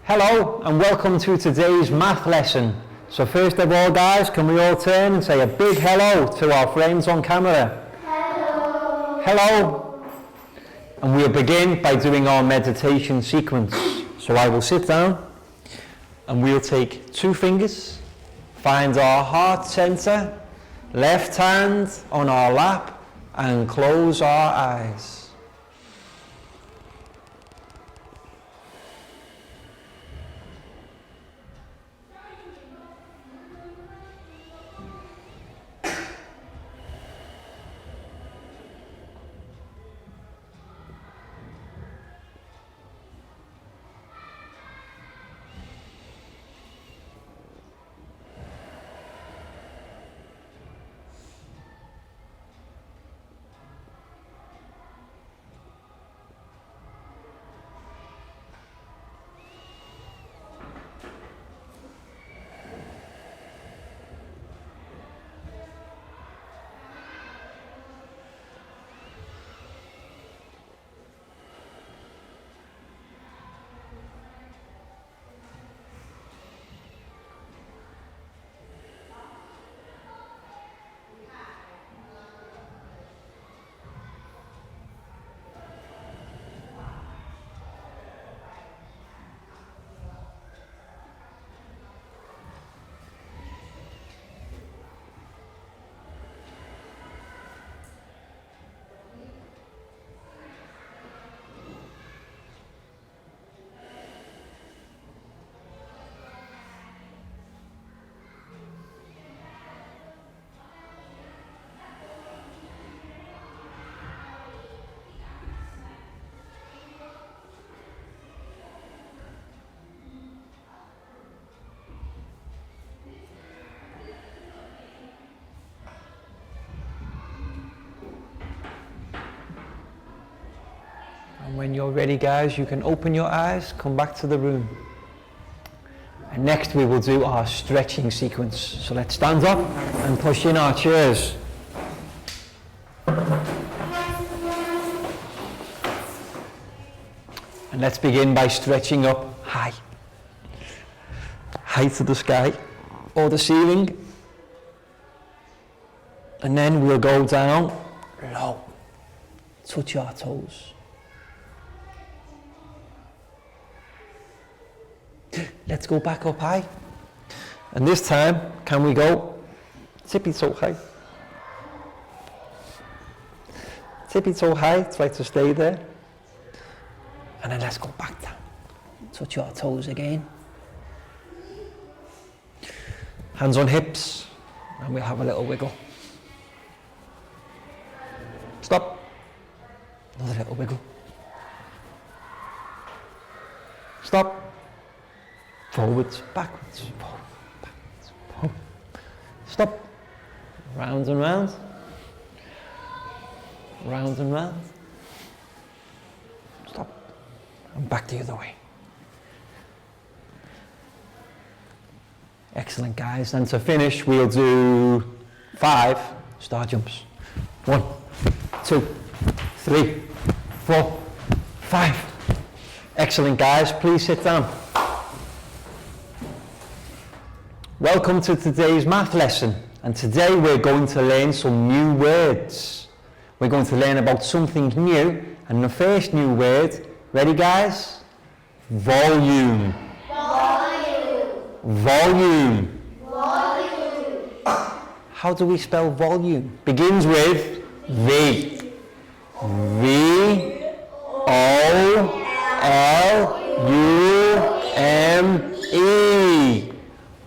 Hello and welcome to today's math lesson. So first of all guys, can we all turn and say a big hello to our friends on camera? Hello. Hello. And we'll begin by doing our meditation sequence. So I will sit down and we'll take 2 fingers, find our heart center, left hand on our lap and close our eyes. And when you're ready guys, you can open your eyes, come back to the room. And next we will do our stretching sequence. So let's stand up and push in our chairs. And let's begin by stretching up high. High to the sky or the ceiling. And then we'll go down low. Touch our toes. Let's go back up high. And this time, can we go tippy toe high? Tippy toe high, try to stay there. And then let's go back down. Touch our toes again. Hands on hips, and we'll have a little wiggle. Stop. Another little wiggle. Stop. Forwards, backwards, forward, backwards, forward. Stop. Round and round. Round and round. Stop. And back the other way. Excellent guys. And to finish, we'll do 5 star jumps. 1, 2, 3, 4, 5. Excellent guys. Please sit down. Welcome to today's math lesson, and today we're going to learn some new words. We're going to learn about something new, and the first new word, ready guys? Volume. Volume. Volume. Volume. How do we spell volume? Begins with V. V-O-L-U-M-E.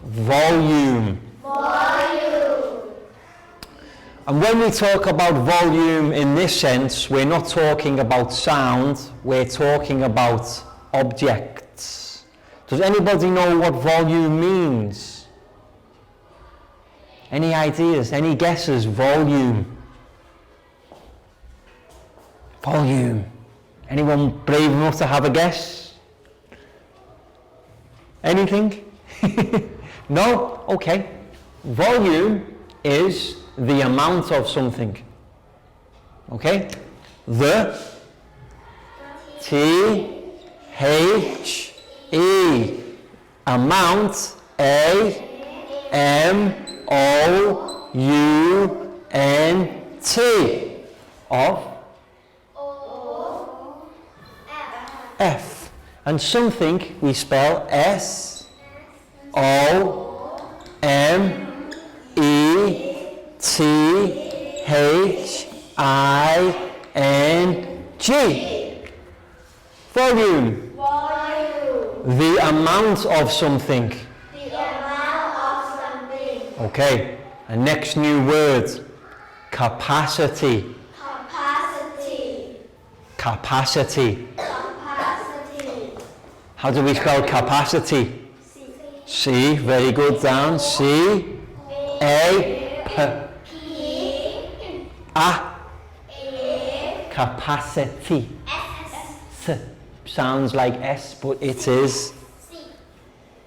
Volume. Volume. And when we talk about volume in this sense, we're not talking about sound, we're talking about objects. Does anybody know what volume means? Any ideas? Any guesses? Volume. Volume. Anyone brave enough to have a guess? Anything? No? Okay. Volume is the amount of something. Okay? The T H E. Amount, A-M-O-U-N-T. Of F. And something we spell S-O-M-E-T-H-I-N-G. Volume. The amount of something. Okay, and next new word, capacity. Capacity. How do we spell capacity? C, very good, down. C, A, P, A. Capacity. S sounds like S, but it is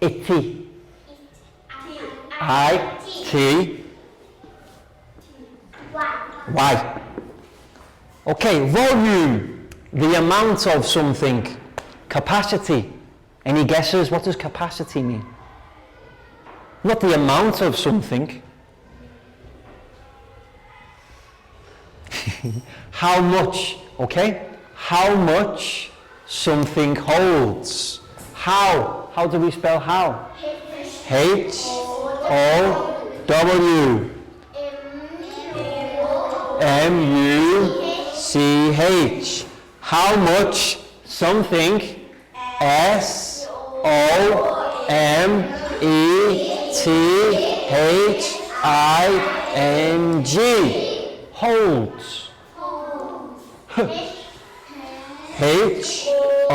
itty. I-T. Y. Okay, volume, the amount of something. Capacity. Any guesses? What does capacity mean? Not the amount of something. How much, okay? How much something holds. How do we spell how? H-O-W. M-U-C-H. How much something. S-O-M-E-T-H-I-N-G. Holds. H-O-L-D-S.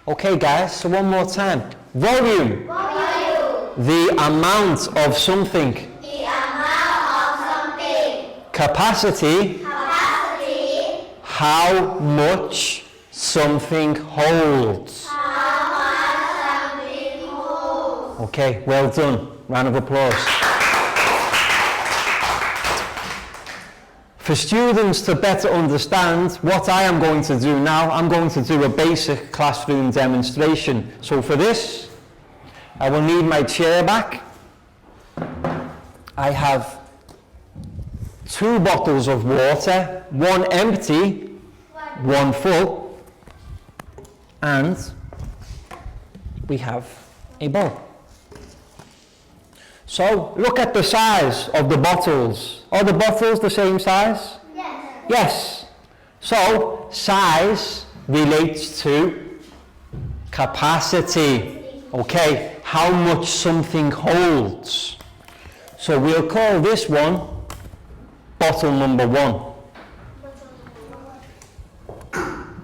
Okay guys, so one more time. Volume. The amount of something. Capacity. How much something holds. Okay, well done. Round of applause. For students to better understand what I am going to do now, I'm going to do a basic classroom demonstration. So for this, I will need my chair back. I have 2 bottles of water, 1 empty, 1 full, and we have a bowl. So look at the size of the bottles. Are the bottles the same size? Yes. So size relates to capacity. Okay, how much something holds. So we'll call this one bottle number 1.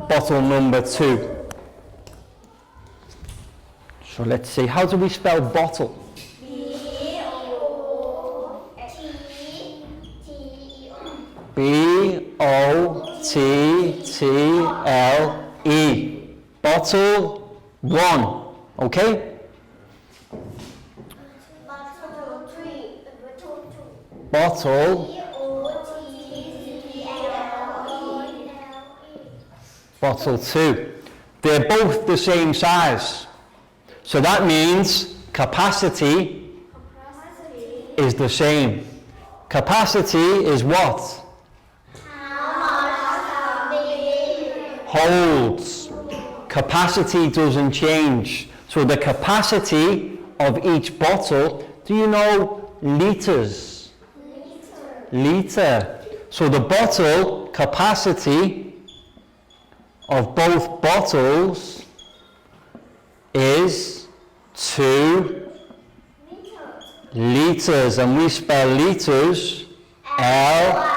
Bottle number 2. So let's see, how do we spell bottle? B-O-T-T-L-E. Bottle 1. Okay? Bottle. Bottle 2. They're both the same size. So that means capacity is the same. Capacity is what? Holds. Capacity doesn't change. So the capacity of each bottle, do you know liters? Liter. So the bottle capacity of both bottles is 2 liters, and we spell liters L-I-T-R-E-S.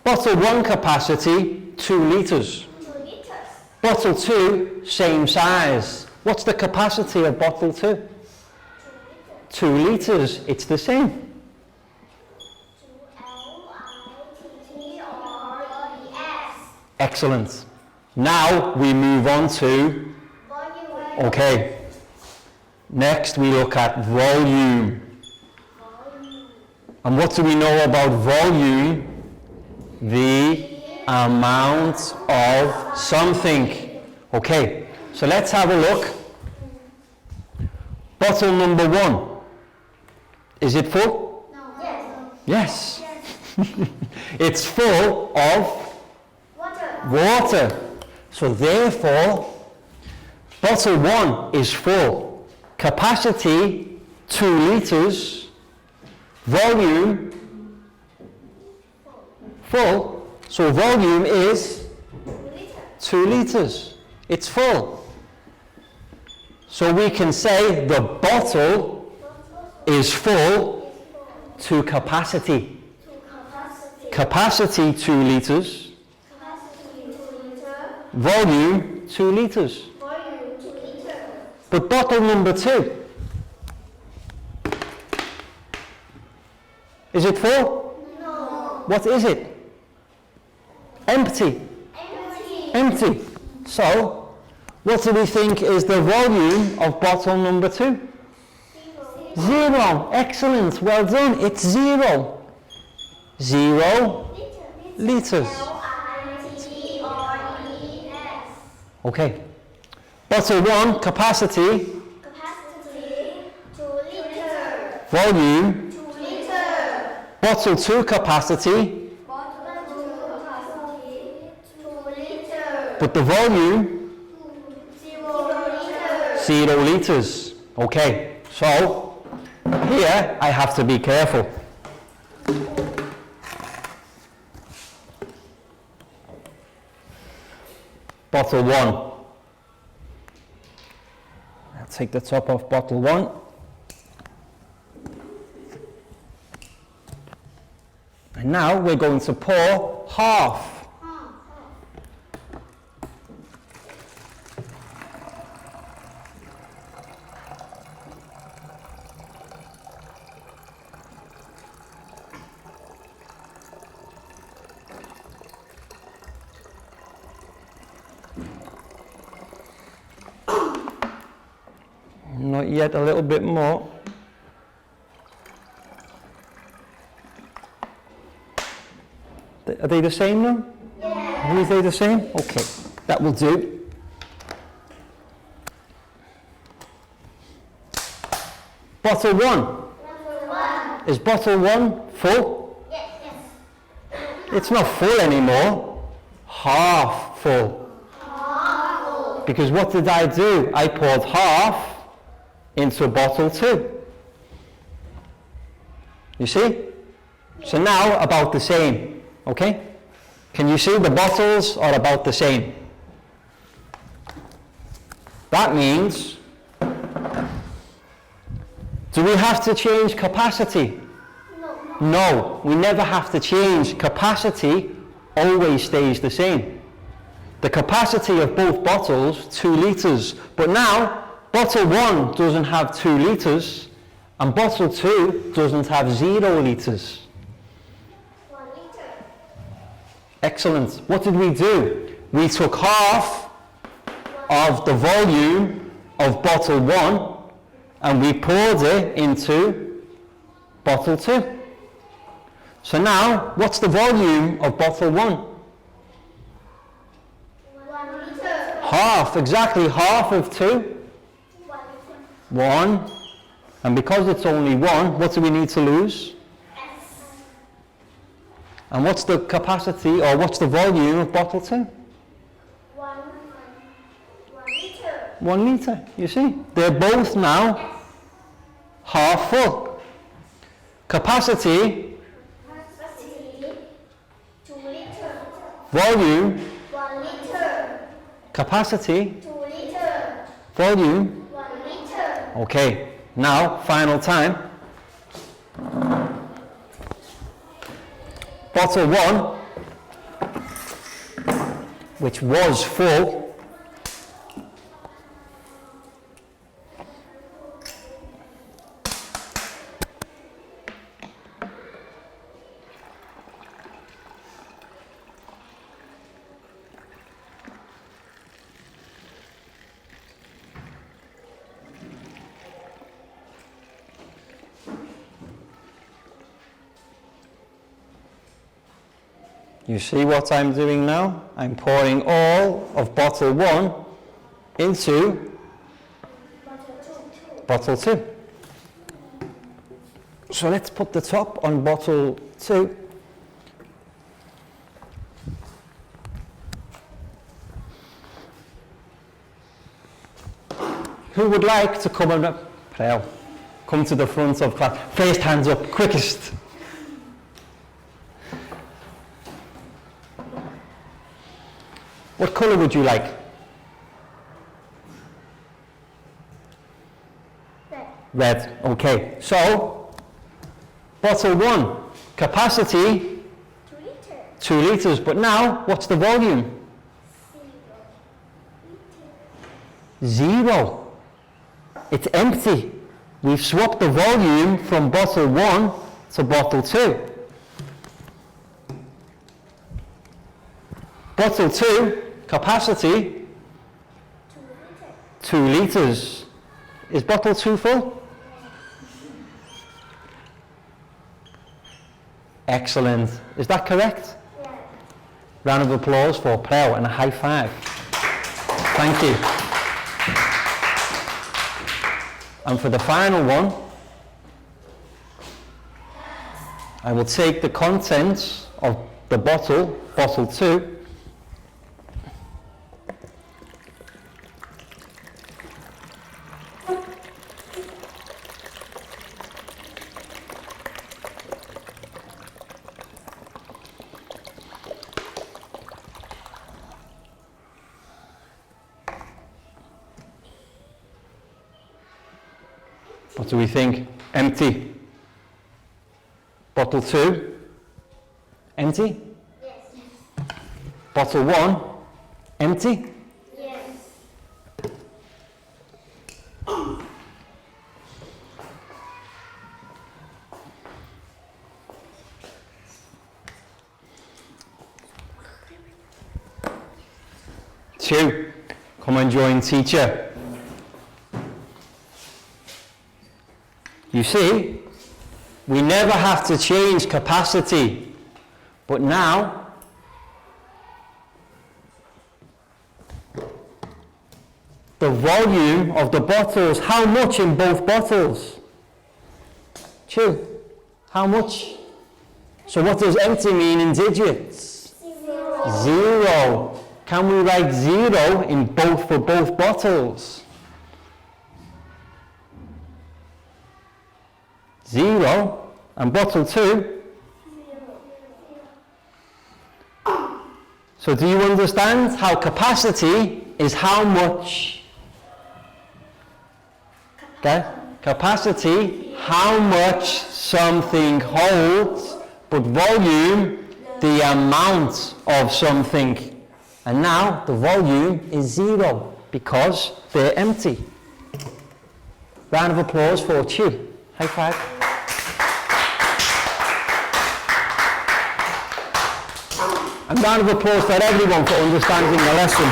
Bottle 1 capacity 2 liters. Bottle 2 same size. What's the capacity of bottle 2? 2 liters. It's the same. Excellent. Now we move on to, okay, next we look at volume. And what do we know about volume? The amount of something. Okay, so let's have a look. Bottle number 1. Is it full? No. Yes. It's full of water. So therefore, bottle 1 is full. Capacity 2 liters. Volume full. So volume is 2 liters. It's full. So we can say the bottle is full to capacity. Capacity 2 liters. Volume 2 liters. But bottle number 2, is it full? No. What is it? Empty. Empty. So, what do we think is the volume of bottle number 2? 0. Excellent. Well done. It's 0. 0 liters. Okay. Bottle 1, capacity, volume. Bottle 2, capacity, but the volume, 0 liters. Okay, so here I have to be careful. Bottle 1. I'll take the top off bottle 1. And now we're going to pour half. Not yet, a little bit more. Are they the same now? Yeah. Are they the same? Okay, that will do. Bottle 1. Is bottle 1 full? Yes. It's not full anymore. Half full. Because what did I do? I poured half into bottle 2. You see? So now about the same. Okay? Can you see the bottles are about the same? That means, do we have to change capacity? No, we never have to change. Capacity always stays the same. The capacity of both bottles, 2 liters. But now, bottle 1 doesn't have 2 liters, and bottle 2 doesn't have 0 liters. Excellent. What did we do? We took half of the volume of bottle 1 and we poured it into bottle 2. So now, what's the volume of bottle 1? 1 liter. Half, exactly half of 2. 1. And because it's only 1, what do we need to lose? And what's the capacity, or what's the volume of bottle 2? 1 liter. 1 liter, you see? They're both now half full. Capacity, 2 liter. volume, 1 liter. capacity, 2 liter. volume. 1 liter. Okay, now, final time. Bottle 1, which was full, You see what I'm doing now? I'm pouring all of bottle 1 into bottle 2. So let's put the top on bottle 2. Who would like to come and come to the front of class? First hands up, quickest. What colour would you like? Red. Okay. So, bottle 1, capacity 2 litres. But now, what's the volume? 0. It's empty. We've swapped the volume from bottle 1 to bottle 2. Bottle 2, capacity 2 litres. Is bottle 2 full? Excellent. Is that correct? Yeah. Round of applause for Prel and a high five. Thank you. And for the final one, I will take the contents of the bottle 2, what do we think? Empty. Bottle 2, empty. Yes. Bottle 1, empty. Yes. Two, come and join teacher. You see, we never have to change capacity, but now the volume of the bottles, how much in both bottles? 2. How much? So what does empty mean in digits? 0. Can we write 0 in both for both bottles? 0. And bottle 2? So do you understand how capacity is how much? Okay? Capacity, how much something holds, but volume, the amount of something. And now the volume is 0 because they're empty. Round of applause for Chu. High five. And round of applause for everyone for understanding the lesson.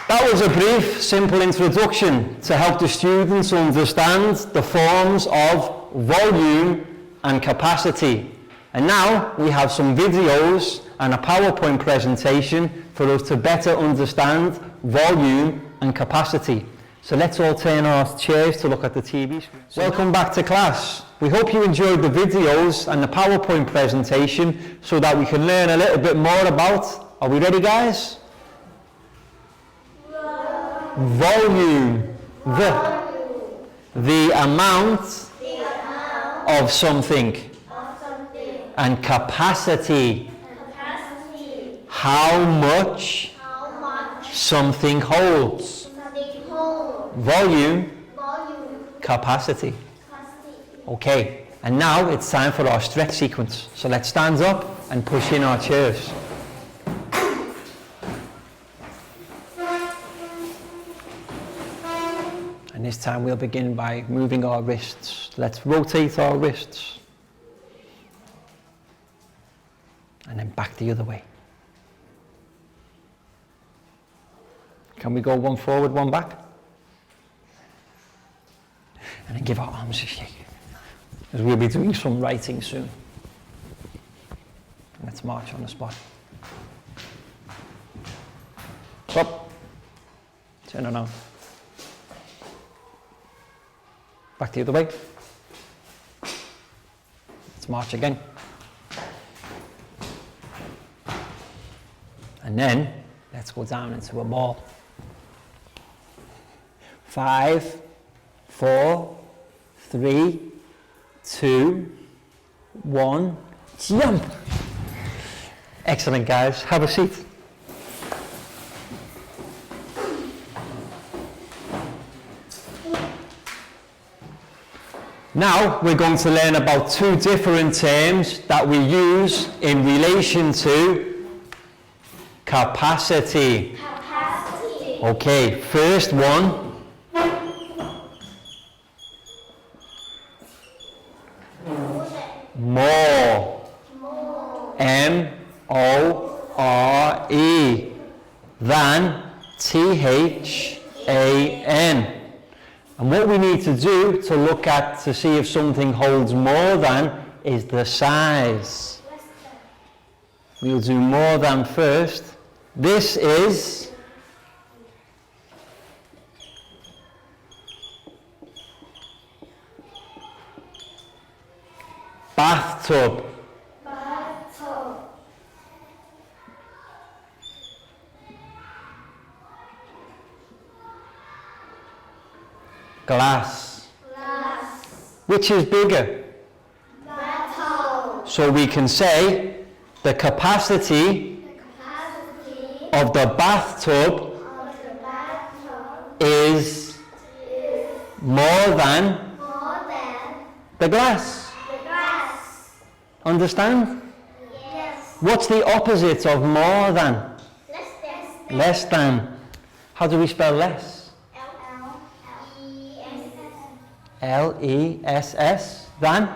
That was a brief, simple introduction to help the students understand the forms of volume and capacity. And now we have some videos and a PowerPoint presentation for us to better understand volume and capacity. So let's all turn our chairs to look at the TV screen. Welcome back to class. We hope you enjoyed the videos and the PowerPoint presentation so that we can learn a little bit more about, are we ready guys? Volume. The amount of something. And capacity. How much something holds. Volume. Capacity. Okay, and now it's time for our stretch sequence. So let's stand up and push in our chairs. And this time we'll begin by moving our wrists. Let's rotate our wrists. And then back the other way. Can we go one forward, one back? And then give our arms a shake, as we'll be doing some writing soon. Let's march on the spot. Up. Turn around. Back the other way. Let's march again. And then, let's go down into a ball. 5, 4, 3, 2, 1, jump! Excellent, guys. Have a seat. Now we're going to learn about two different terms that we use in relation to capacity. Capacity. Okay, first one. More. M-O-R-E. Than. T-H-A-N. And what we need to do to look at to see if something holds more than is the size. We'll do more than first. This is bathtub. Bathtub. Glass. Glass. Which is bigger? Metal. So we can say the capacity Capacity of the bathtub of the bathtub is more than more than the glass. the glass. Understand? Yes. What's the opposite of more than? Less than. Less than. How do we spell less? L-E-S-S. Than?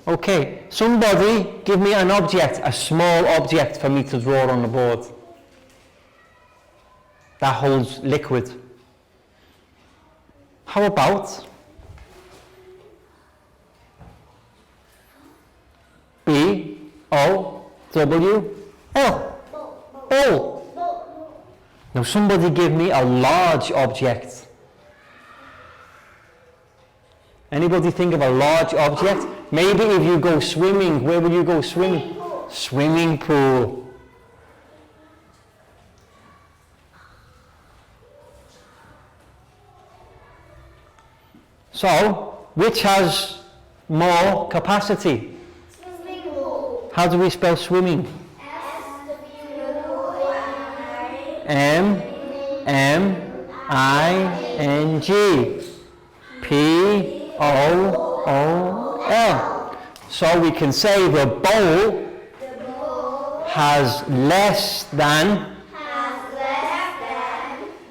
Okay, somebody give me an object, a small object for me to draw on the board that holds liquid. How about B-O-W-L? Ball. Now somebody give me a large object. Anybody think of a large object? Maybe if you go swimming, where will you go swimming? Swimming pool. So, which has more capacity? Swimming pool. How do we spell swimming? M-M-I-N-G. P-O-O-L. So we can say the bowl has less than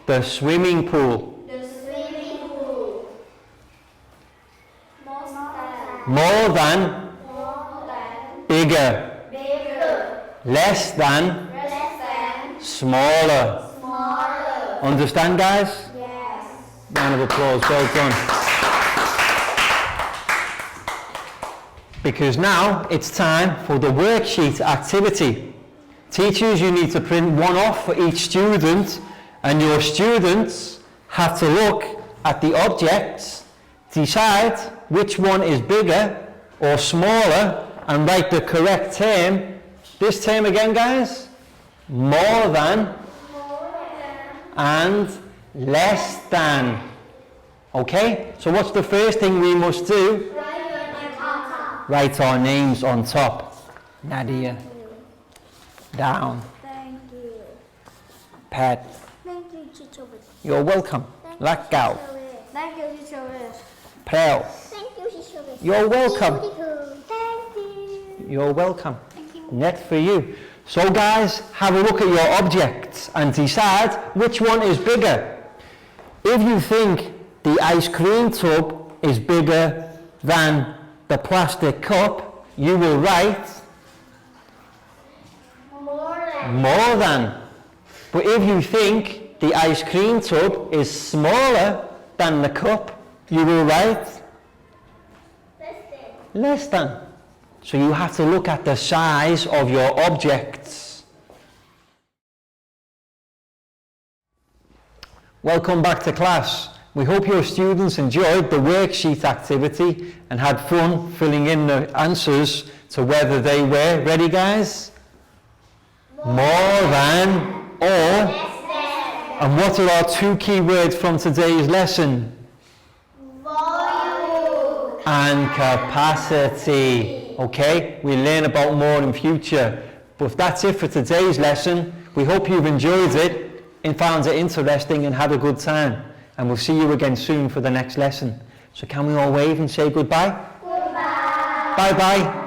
the swimming pool. The swimming pool. More than, More than. bigger. Bigger. Less than, Less than. smaller. Smaller. Understand, guys? Yes. Round of applause, well done. Because now it's time for the worksheet activity. Teachers, you need to print one off for each student, and your students have to look at the objects, decide which one is bigger or smaller, and write the correct term. This term again, guys? More than and less than. Okay? So what's the first thing we must do? Write our names on top. Nadia. Down. Thank you. Pat. Thank you, Teacher Wish. You're welcome. Lakgao. Thank you, Teacher Wish. Prel. Thank you, Teacher Wish. You're welcome. Thank you. You're welcome. Thank you. Next for you. So guys, have a look at your objects and decide which one is bigger. If you think the ice cream tub is bigger than the plastic cup, you will write more than. But if you think the ice cream tub is smaller than the cup, you will write less than. So you have to look at the size of your objects. Welcome back to class. We hope your students enjoyed the worksheet activity and had fun filling in the answers to whether they were, ready guys? More than, or. And what are our two key words from today's lesson? Volume. And capacity. Okay, we learn about more in future. But that's it for today's lesson. We hope you've enjoyed it and found it interesting and had a good time. And we'll see you again soon for the next lesson. So can we all wave and say goodbye? Goodbye. Bye bye.